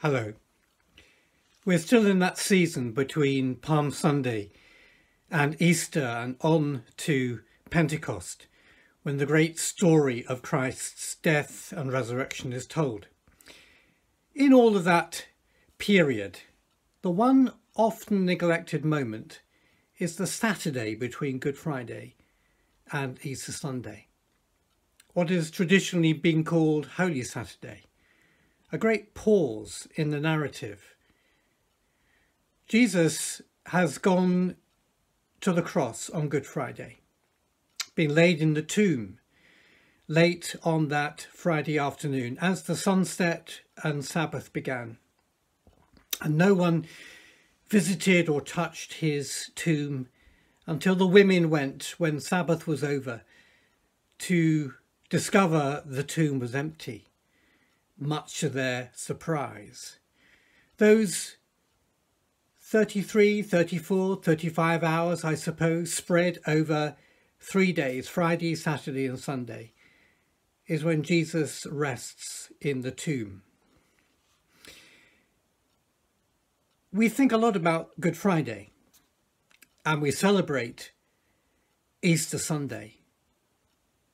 Hello. We're still in that season between Palm Sunday and Easter and on to Pentecost, when the great story of Christ's death and resurrection is told. In all of that period, the one often neglected moment is the Saturday between Good Friday and Easter Sunday, what is traditionally been called Holy Saturday. A great pause in the narrative. Jesus has gone to the cross on Good Friday, been laid in the tomb late on that Friday afternoon as the sunset and Sabbath began. And no one visited or touched his tomb until the women went, when Sabbath was over, to discover the tomb was empty, much to their surprise. Those 33, 34, 35 hours, I suppose, spread over 3 days, Friday, Saturday and Sunday, is when Jesus rests in the tomb. We think a lot about Good Friday and we celebrate Easter Sunday.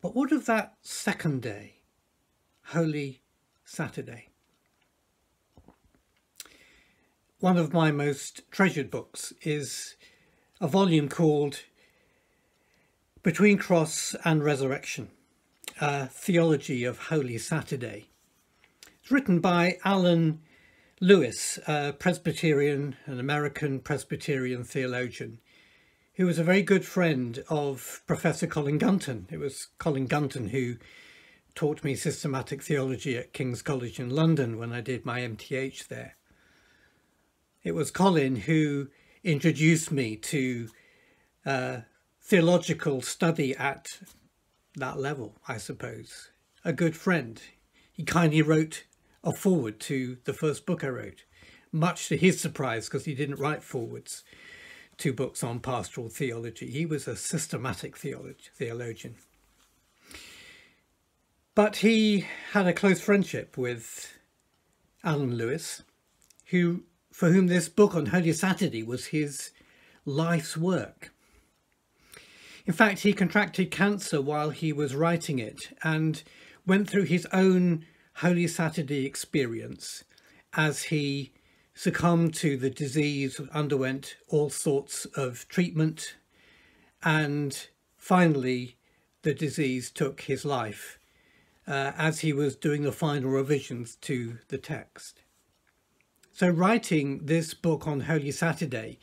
But what of that second day, Holy Saturday? One of my most treasured books is a volume called Between Cross and Resurrection, a theology of Holy Saturday. It's written by Alan Lewis, a Presbyterian, an American Presbyterian theologian, who was a very good friend of Professor Colin Gunton. It was Colin Gunton who taught me systematic theology at King's College in London when I did my MTH there. It was Colin who introduced me to theological study at that level, I suppose. A good friend. He kindly wrote a foreword to the first book I wrote, much to his surprise, because he didn't write forewords to books on pastoral theology. He was a systematic theologian. But he had a close friendship with Alan Lewis, for whom this book on Holy Saturday was his life's work. In fact, he contracted cancer while he was writing it and went through his own Holy Saturday experience as he succumbed to the disease, underwent all sorts of treatment, and finally the disease took his life as he was doing the final revisions to the text. So writing this book on Holy Saturday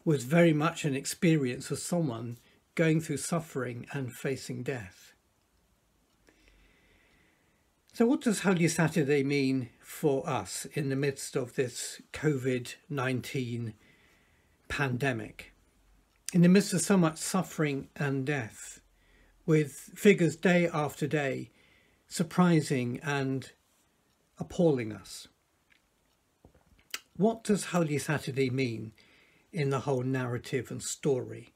was very much an experience of someone going through suffering and facing death. So what does Holy Saturday mean for us in the midst of this COVID-19 pandemic? In the midst of so much suffering and death, with figures day after day surprising and appalling us. What does Holy Saturday mean in the whole narrative and story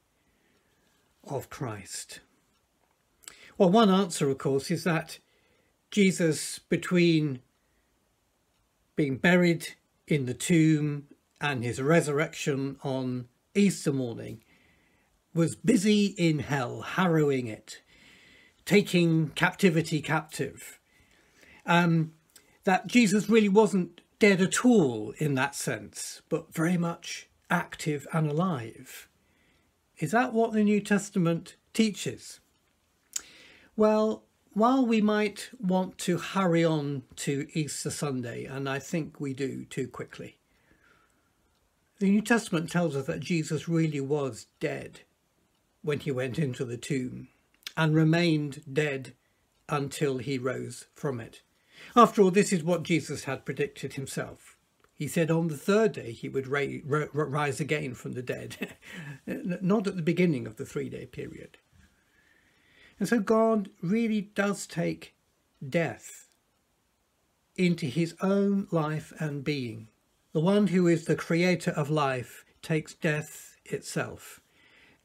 of Christ? Well, one answer, of course, is that Jesus, between being buried in the tomb and his resurrection on Easter morning, was busy in hell, harrowing it, taking captivity captive. That Jesus really wasn't dead at all in that sense, but very much active and alive. Is that what the New Testament teaches? Well, while we might want to hurry on to Easter Sunday, and I think we do too quickly, the New Testament tells us that Jesus really was dead when he went into the tomb and remained dead until he rose from it. After all, this is what Jesus had predicted himself. He said on the third day he would rise again from the dead, not at the beginning of the 3-day period. And so God really does take death into his own life and being. The one who is the creator of life takes death itself,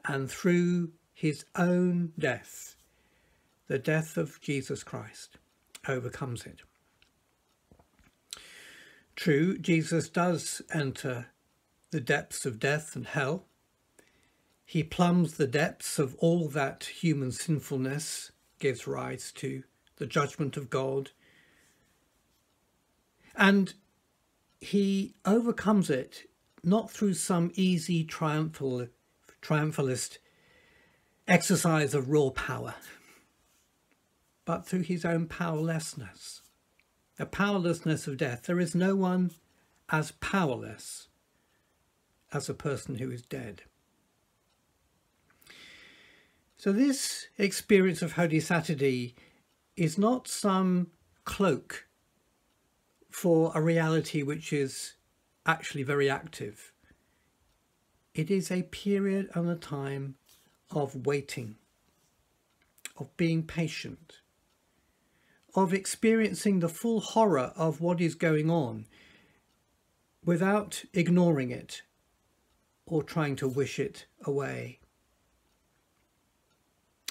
and through his own death, the death of Jesus Christ, overcomes it. True, Jesus does enter the depths of death and hell. He plumbs the depths of all that human sinfulness gives rise to, the judgment of God. And he overcomes it not through some easy triumphalist exercise of raw power, but through his own powerlessness, the powerlessness of death. There is no one as powerless as a person who is dead. So this experience of Holy Saturday is not some cloak for a reality which is actually very active. It is a period and a time of waiting, of being patient, of experiencing the full horror of what is going on without ignoring it or trying to wish it away.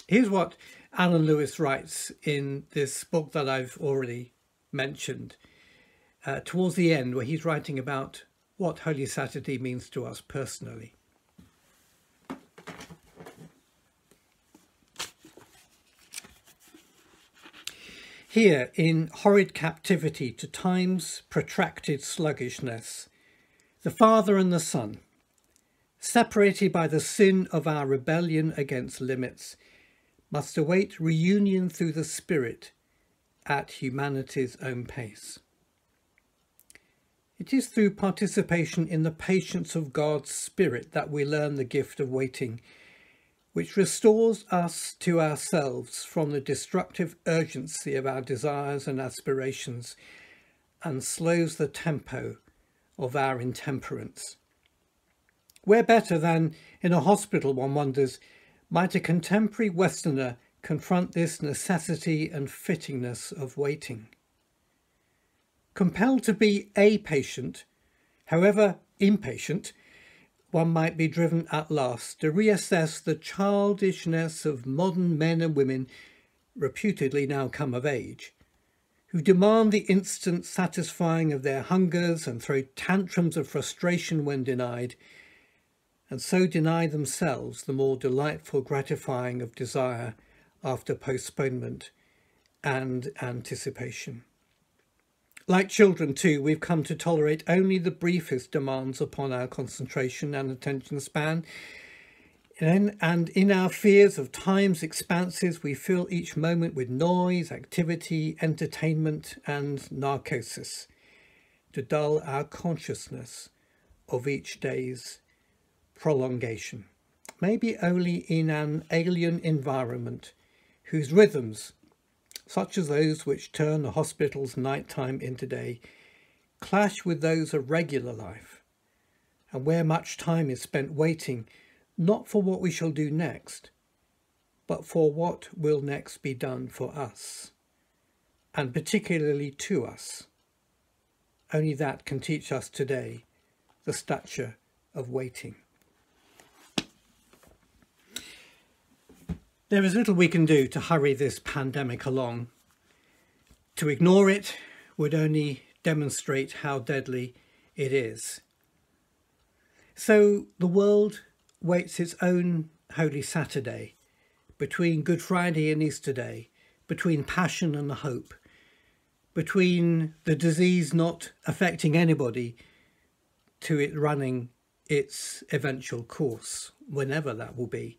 Here's what Alan Lewis writes in this book that I've already mentioned, towards the end, where he's writing about what Holy Saturday means to us personally. Here, in horrid captivity to time's protracted sluggishness, the Father and the Son, separated by the sin of our rebellion against limits, must await reunion through the Spirit at humanity's own pace. It is through participation in the patience of God's Spirit that we learn the gift of waiting, which restores us to ourselves from the destructive urgency of our desires and aspirations and slows the tempo of our intemperance. Where better than in a hospital, one wonders, might a contemporary Westerner confront this necessity and fittingness of waiting? Compelled to be a patient, however impatient, one might be driven at last to reassess the childishness of modern men and women, reputedly now come of age, who demand the instant satisfying of their hungers and throw tantrums of frustration when denied, and so deny themselves the more delightful gratifying of desire after postponement and anticipation. Like children, too, we've come to tolerate only the briefest demands upon our concentration and attention span. And in our fears of time's expanses, we fill each moment with noise, activity, entertainment, and narcosis to dull our consciousness of each day's prolongation. Maybe only in an alien environment whose rhythms, such as those which turn the hospital's nighttime into day, clash with those of regular life, and where much time is spent waiting, not for what we shall do next, but for what will next be done for us, and particularly to us. Only that can teach us today the stature of waiting. There is little we can do to hurry this pandemic along. To ignore it would only demonstrate how deadly it is. So the world waits its own Holy Saturday, between Good Friday and Easter Day, between Passion and Hope, between the disease not affecting anybody to it running its eventual course, whenever that will be.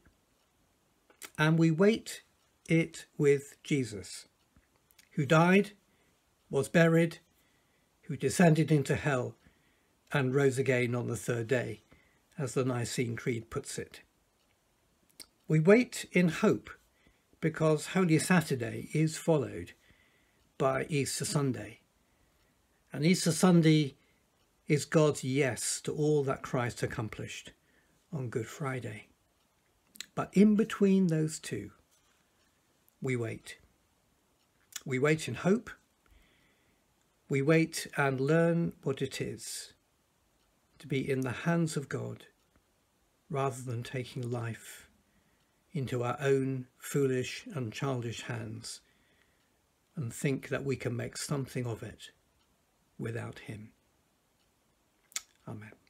And we wait it with Jesus, who died, was buried, who descended into hell and rose again on the third day, as the Nicene Creed puts it. We wait in hope because Holy Saturday is followed by Easter Sunday. And Easter Sunday is God's yes to all that Christ accomplished on Good Friday. But in between those two, we wait. We wait in hope. We wait and learn what it is to be in the hands of God rather than taking life into our own foolish and childish hands and think that we can make something of it without him. Amen.